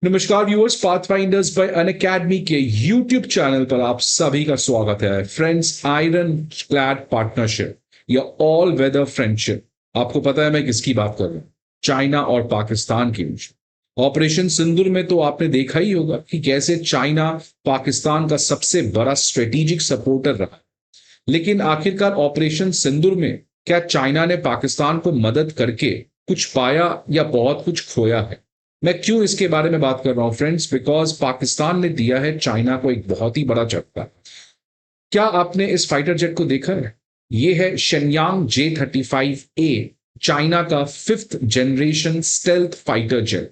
नमस्कार viewers, Pathfinders bye Unacademy के YouTube channel पर आप सभी का स्वागत है। फ्रेंड्स, आयरन क्लैड पार्टनरशिप या ऑल वेदर फ्रेंडशिप, आपको पता है मैं किसकी बात कर रहा हूं? चाइना और पाकिस्तान की। ऑपरेशन सिंदूर में तो आपने देखा ही होगा कि कैसे चाइना पाकिस्तान का सबसे बड़ा स्ट्रेटेजिक सपोर्टर रहा। लेकिन आखिरकार ऑपरेशन सिंदूर में क्या चाइना ने पाकिस्तान को मदद करके कुछ पाया या बहुत कुछ खोया है? मैं क्यों इसके बारे में बात कर रहा हूं फ्रेंड्स? बिकॉज पाकिस्तान ने दिया है चाइना को एक बहुत ही बड़ा झटका। क्या आपने इस फाइटर जेट को देखा है? ये है शेनयांग J-35A, चाइना का 5th generation stealth fighter jet.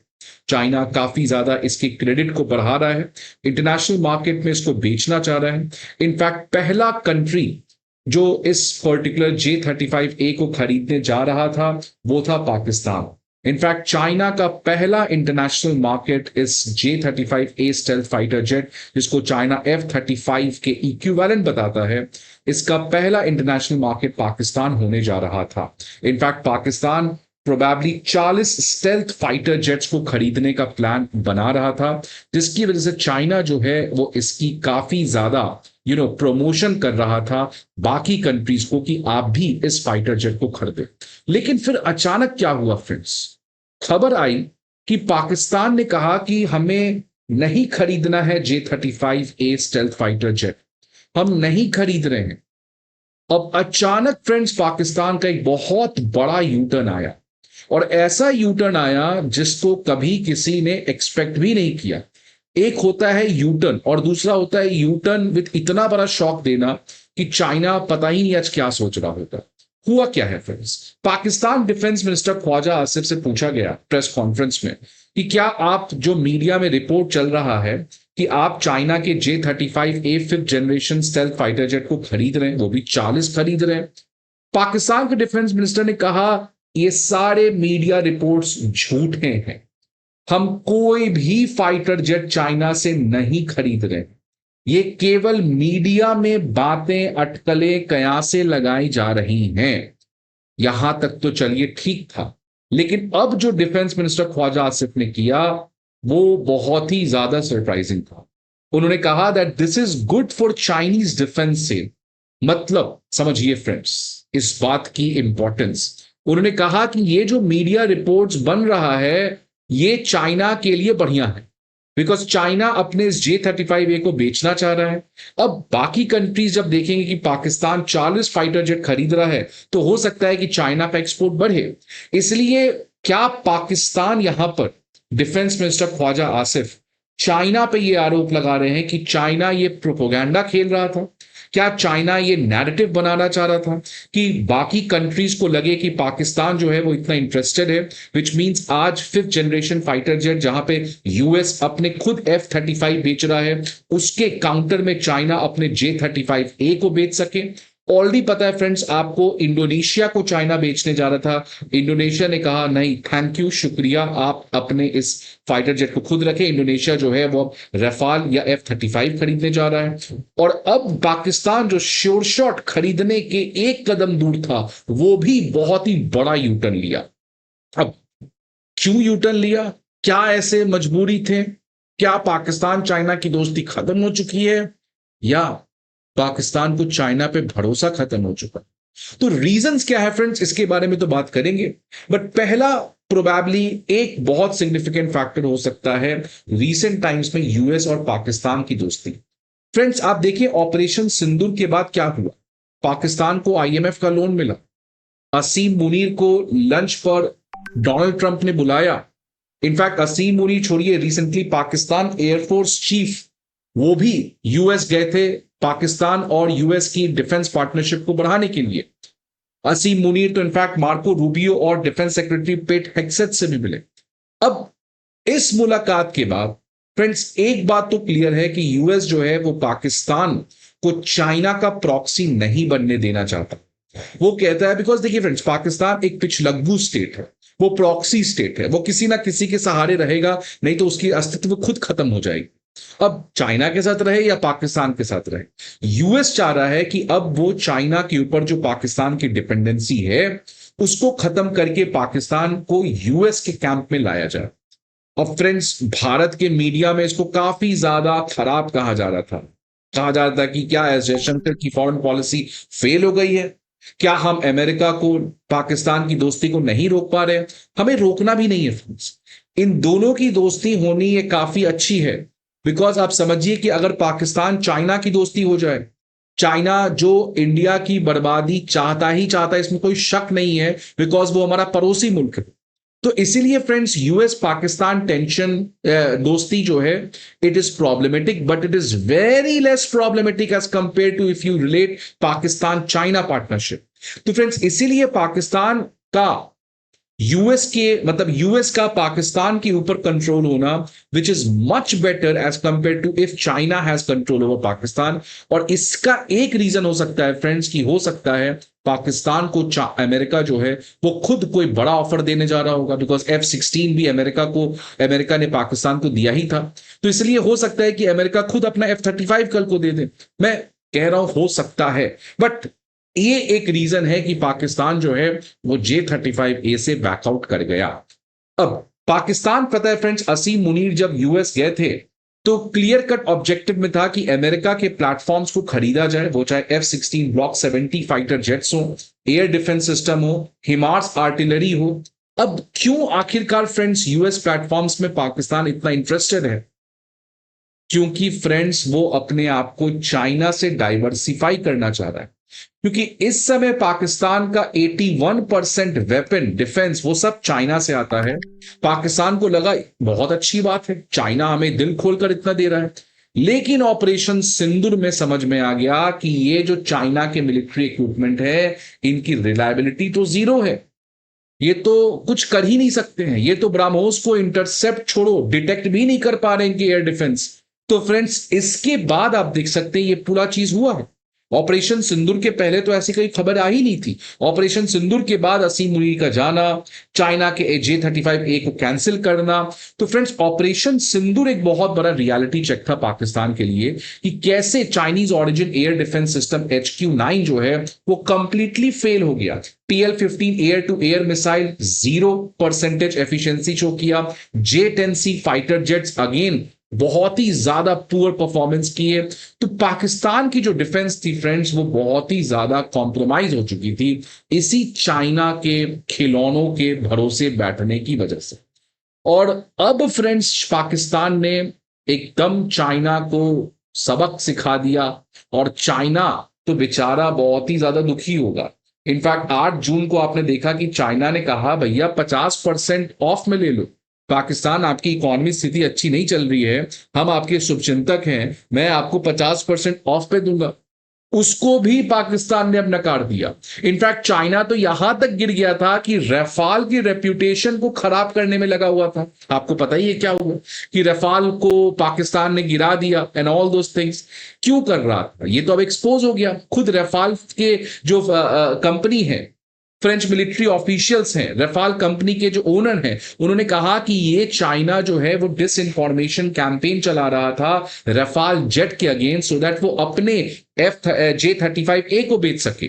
China काफी ज्यादा इसके क्रेडिट को बढ़ा रहा है, इंटरनेशनल मार्केट में इसको बेचना चाह रहा है। इनफैक्ट पहला कंट्री जो इस पर्टिकुलर J-35A को खरीदने जा रहा था वो था पाकिस्तान। इनफैक्ट चाइना का पहला इंटरनेशनल मार्केट इस J-35A स्टेल्थ फाइटर जेट, जिसको चाइना F-35 के इक्विवेलेंट बताता है, इसका पहला इंटरनेशनल मार्केट पाकिस्तान होने जा रहा था। In fact Pakistan probably 40 stealth fighter jets को खरीदने का प्लान बना रहा था, जिसकी वजह से चाइना जो है वो इसकी काफी ज्यादा प्रमोशन कर रहा था बाकी कंट्रीज को कि आप भी इस फाइटर जेट को खरीदे। लेकिन फिर अचानक क्या हुआ फ्रेंड्स? खबर आई कि पाकिस्तान ने कहा कि हमें नहीं खरीदना है J-35A स्टेल्थ फाइटर जेट, हम नहीं खरीद रहे हैं। अब अचानक फ्रेंड्स पाकिस्तान का एक बहुत बड़ा यूटर्न आया, और ऐसा यूटर्न आया जिसको कभी किसी ने एक्सपेक्ट भी नहीं किया। एक होता है यूटर्न और दूसरा होता है यूटर्न विद इतना बड़ा शॉक देना कि चाइना पता ही नहीं आज क्या सोच रहा होता। हुआ क्या है friends? Pakistan defence minister Khwaja Asif से पूछा गया प्रेस कॉन्फ्रेंस में कि क्या आप, जो मीडिया में रिपोर्ट चल रहा है कि आप चाइना के J-35A 5th generation stealth fighter jet को खरीद रहे हैं, वो भी 40 खरीद रहे हैं। पाकिस्तान के डिफेंस मिनिस्टर ने कहा ये सारे मीडिया रिपोर्ट्स झूठे हैं, हम कोई भी फाइटर जेट चाइना से नहीं खरीद रहे, ये केवल मीडिया में बातें, अटकलें, कयासें लगाई जा रही हैं। यहां तक तो चलिए ठीक था, लेकिन अब जो डिफेंस मिनिस्टर ख्वाजा आसिफ ने किया वो बहुत ही ज्यादा सरप्राइजिंग था। उन्होंने कहा that this is good for Chinese defence sale. मतलब समझिए फ्रेंड्स इस बात की इंपॉर्टेंस। उन्होंने कहा कि ये जो मीडिया रिपोर्ट्स बन रहा है ये चाइना के लिए बढ़िया है, बिकॉज चाइना अपने इस J-35A को बेचना चाह रहा है। अब बाकी कंट्रीज जब देखेंगे कि पाकिस्तान 40 फाइटर जेट खरीद रहा है तो हो सकता है कि चाइना का एक्सपोर्ट बढ़े। इसलिए क्या पाकिस्तान यहां पर, defence minister Khwaja Asif China पे ये आरोप लगा रहे हैं कि चाइना ये प्रोपोगंडा खेल रहा था? क्या चाइना ये नैरेटिव बनाना चाह रहा था कि बाकी कंट्रीज को लगे कि पाकिस्तान जो है वो इतना इंटरेस्टेड है, विच मींस आज 5th जनरेशन फाइटर जेट जहां पे यूएस अपने खुद F-35 बेच रहा है, उसके काउंटर में चाइना अपने J-35A को बेच सके? ऑलरेडी पता है फ्रेंड्स आपको, इंडोनेशिया को चाइना बेचने जा रहा था। इंडोनेशिया ने कहा नहीं थैंक यू, शुक्रिया, आप अपने इस फाइटर जेट को खुद रखें। इंडोनेशिया जो है वो रफाल या F-35 खरीदने जा रहा है। और अब पाकिस्तान जो श्योर शॉट खरीदने के एक कदम दूर था वो भी बहुत ही बड़ा यूटर्न लिया। अब क्यों यूटर्न लिया? क्या ऐसे मजबूरी थे? क्या पाकिस्तान चाइना की दोस्ती खत्म हो चुकी है, या पाकिस्तान को चाइना पे भरोसा खत्म हो चुका? तो रीजंस क्या है फ्रेंड्स, इसके बारे में तो बात करेंगे। बट पहला प्रोबेबली एक बहुत सिग्निफिकेंट फैक्टर हो सकता है रीसेंट टाइम्स में यूएस और पाकिस्तान की दोस्ती। फ्रेंड्स आप देखिए ऑपरेशन सिंदूर के बाद क्या हुआ। पाकिस्तान को आईएमएफ का लोन मिला, असीम मुनीर को लंच पर डोनाल्ड ट्रंप ने बुलाया। इनफैक्ट असीम मुनीर छोड़िए, रिसेंटली पाकिस्तान एयरफोर्स चीफ वो भी यूएस गए थे पाकिस्तान और यूएस की डिफेंस पार्टनरशिप को बढ़ाने के लिए। असीम मुनीर तो इनफैक्ट मार्को रूबियो और डिफेंस सेक्रेटरी पेट हेग्सेथ से भी मिले। अब इस मुलाकात के बाद फ्रेंड्स एक बात तो क्लियर है कि यूएस जो है वो पाकिस्तान को चाइना का प्रॉक्सी नहीं बनने देना चाहता। वो कहता है, बिकॉज देखिए फ्रेंड्स पाकिस्तान एक पिछलग्गू स्टेट है, वो प्रॉक्सी स्टेट है, वो किसी ना किसी के सहारे रहेगा, नहीं तो उसकी अस्तित्व खुद खत्म हो जाएगी। अब चाइना के साथ रहे या पाकिस्तान के साथ रहे, यूएस चाह रहा है कि अब वो चाइना के ऊपर जो पाकिस्तान की डिपेंडेंसी है उसको खत्म करके पाकिस्तान को यूएस के कैंप में लाया जाए। और फ्रेंड्स, भारत के मीडिया में इसको काफी ज्यादा खराब कहा जा रहा था। कहा जा रहा था कि क्या एस जयशंकर की फॉरेन पॉलिसी फेल हो गई है, क्या हम अमेरिका को, पाकिस्तान की दोस्ती को नहीं रोक पा रहे। हमें रोकना भी नहीं है फ्रेंड्स, इन दोनों की दोस्ती होनी ये काफी अच्छी है। बिकॉज आप समझिए कि अगर पाकिस्तान चाइना की दोस्ती हो जाए, चाइना जो इंडिया की बर्बादी चाहता ही चाहता है, इसमें कोई शक नहीं है, बिकॉज वो हमारा पड़ोसी मुल्क है। तो इसीलिए फ्रेंड्स, यूएस पाकिस्तान टेंशन, दोस्ती जो है, it is problematic, but it is very less problematic as compare to if you relate Pakistan China partnership. तो फ्रेंड्स, इसीलिए पाकिस्तान का यूएस के, मतलब यूएस का पाकिस्तान के ऊपर कंट्रोल होना, which is much better as compare to if China has control over Pakistan. और इसका एक रीजन हो सकता है फ्रेंड्स, कि हो सकता है पाकिस्तान को अमेरिका जो है वो खुद कोई बड़ा ऑफर देने जा रहा होगा, बिकॉज F-16 भी अमेरिका ने पाकिस्तान को दिया ही था। तो इसलिए हो सकता है कि अमेरिका खुद अपना F-35 कल को दे दे। मैं कह रहा हूं हो सकता है, बट ये एक रीजन है कि पाकिस्तान जो है वो J-35A से बैकआउट कर गया। अब पाकिस्तान, पता है फ्रेंड्स, असीम मुनीर जब यूएस गए थे तो क्लियर कट ऑब्जेक्टिव में था कि अमेरिका के प्लेटफॉर्म्स को खरीदा जाए, वो चाहे F-16 ब्लॉक 70 फाइटर जेट्स हो, एयर डिफेंस सिस्टम हो, हिमार्स आर्टिलरी हो। अब क्यों आखिरकार फ्रेंड्स यूएस प्लेटफॉर्म्स में पाकिस्तान इतना इंटरेस्टेड है? क्योंकि फ्रेंड्स वो अपने आप को चाइना से डाइवर्सिफाई करना चाह रहा है। क्योंकि इस समय पाकिस्तान का 81% वेपन डिफेंस वो सब चाइना से आता है। पाकिस्तान को लगा बहुत अच्छी बात है, चाइना हमें दिल खोलकर इतना दे रहा है। लेकिन ऑपरेशन सिंदूर में समझ में आ गया कि ये जो चाइना के मिलिट्री इक्विपमेंट है, इनकी रिलायबिलिटी तो जीरो है, ये तो कुछ कर ही नहीं सकते हैं, ये तो ब्राह्मोस को इंटरसेप्ट छोड़ो, डिटेक्ट भी नहीं कर पा रहे इनकी एयर डिफेंस। तो फ्रेंड्स, इसके बाद आप देख सकते हैं ये पूरा चीज हुआ है। ऑपरेशन सिंदूर के पहले तो ऐसी कोई खबर आ ही नहीं थी। ऑपरेशन सिंदूर के बाद असीम मुनीर का जाना, चाइना के J-35A को कैंसिल करना। तो फ्रेंड्स, ऑपरेशन सिंदूर एक बहुत बड़ा रियलिटी चेक था पाकिस्तान के लिए कि कैसे Chinese origin air defence system HQ-9 जो है वो कंप्लीटली फेल हो गया। PL-15 air to air missile 0% efficiency show किया। J-10C फाइटर जेट्स अगेन बहुत ही ज्यादा पुअर परफॉर्मेंस की है। तो पाकिस्तान की जो डिफेंस थी फ्रेंड्स, वो बहुत ही ज्यादा कॉम्प्रोमाइज हो चुकी थी इसी चाइना के खिलौनों के भरोसे बैठने की वजह से। और अब फ्रेंड्स, पाकिस्तान ने एकदम चाइना को सबक सिखा दिया, और चाइना तो बेचारा बहुत ही ज्यादा दुखी होगा। इनफैक्ट 8 जून को आपने देखा कि चाइना ने कहा भैया 50% ऑफ में ले लो, पाकिस्तान आपकी इकोनॉमी स्थिति अच्छी नहीं चल रही है, हम आपके शुभचिंतक हैं, मैं आपको 50% ऑफ पे दूंगा। उसको भी पाकिस्तान ने अब नकार दिया। इनफैक्ट चाइना तो यहां तक गिर गया था कि रफाल की रेप्यूटेशन को खराब करने में लगा हुआ था। आपको पता ही है क्या हुआ, कि रफाल को पाकिस्तान ने गिरा दिया एंड ऑल दोस थिंग्स। क्यों कर रहा था ये तो अब एक्सपोज हो गया। खुद रफाल के जो कंपनी है, फ्रेंच मिलिट्री ऑफिशियल्स हैं, रफाल कंपनी के जो ओनर हैं, उन्होंने कहा कि ये चाइना जो है वो डिसइंफॉर्मेशन कैंपेन चला रहा था रफाल जेट के अगेंस्ट, सो दैट वो अपने J-35A को बेच सके।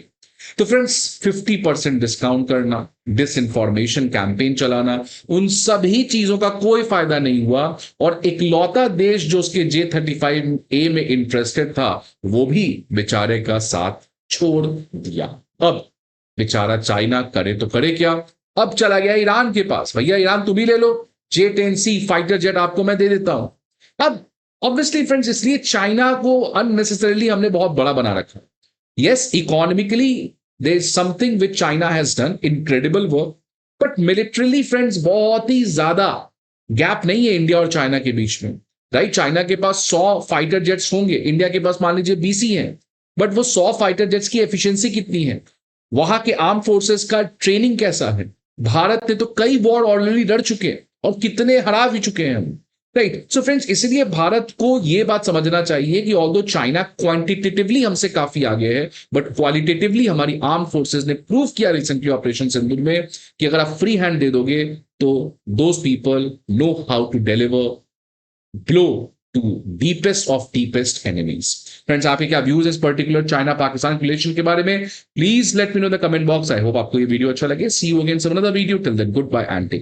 तो फ्रेंड्स, 50% डिस्काउंट करना, डिसइंफॉर्मेशन कैंपेन चलाना, उन सभी चीजों का कोई फायदा नहीं हुआ। और इकलौता देश जो उसके J-35A में इंटरेस्टेड था, वो भी बेचारे का साथ छोड़ दिया। अब बेचारा चाइना करे तो करे क्या, अब चला गया ईरान के पास, भैया ईरान तुम ही ले लो, J-10C फाइटर जेट आपको मैं दे देता हूं। अब ऑब्वियसली फ्रेंड्स, इसलिए चाइना को अननेसेसरीली हमने बहुत बड़ा बना रखा। Yes, economically there is something which China has done incredible work, but militarily friends बहुत ही ज्यादा गैप नहीं है इंडिया और चाइना के बीच में, राइट। चाइना के पास 100 फाइटर जेट्स होंगे, इंडिया के पास मान लीजिए 20 ही हैं, बट वो 100 फाइटर जेट्स की एफिशिएंसी कितनी है, वहां के आर्म फोर्सेस का ट्रेनिंग कैसा है। भारत ने तो कई वॉर ऑलरेडी लड़ चुके हैं और कितने हरा भी चुके हैं हम, राइट। सो फ्रेंड्स, इसलिए भारत को यह बात समझना चाहिए कि ऑल्दो चाइना क्वांटिटेटिवली हमसे काफी आगे है, बट क्वालिटेटिवली हमारी आर्म फोर्सेस ने प्रूव किया रिसेंटली ऑपरेशन सिंदूर में कि अगर आप फ्री हैंड दे दोगे तो those people know how to deliver blow to deepest of deepest enemies. Friends, आपके क्या व्यूज इस पर्टिकुलर चाइना पाकिस्तान रिलेशन के बारे में, please let me know the comment box. I hope आपको ये वीडियो अच्छा लगे। See you again some another video, till then good bye and take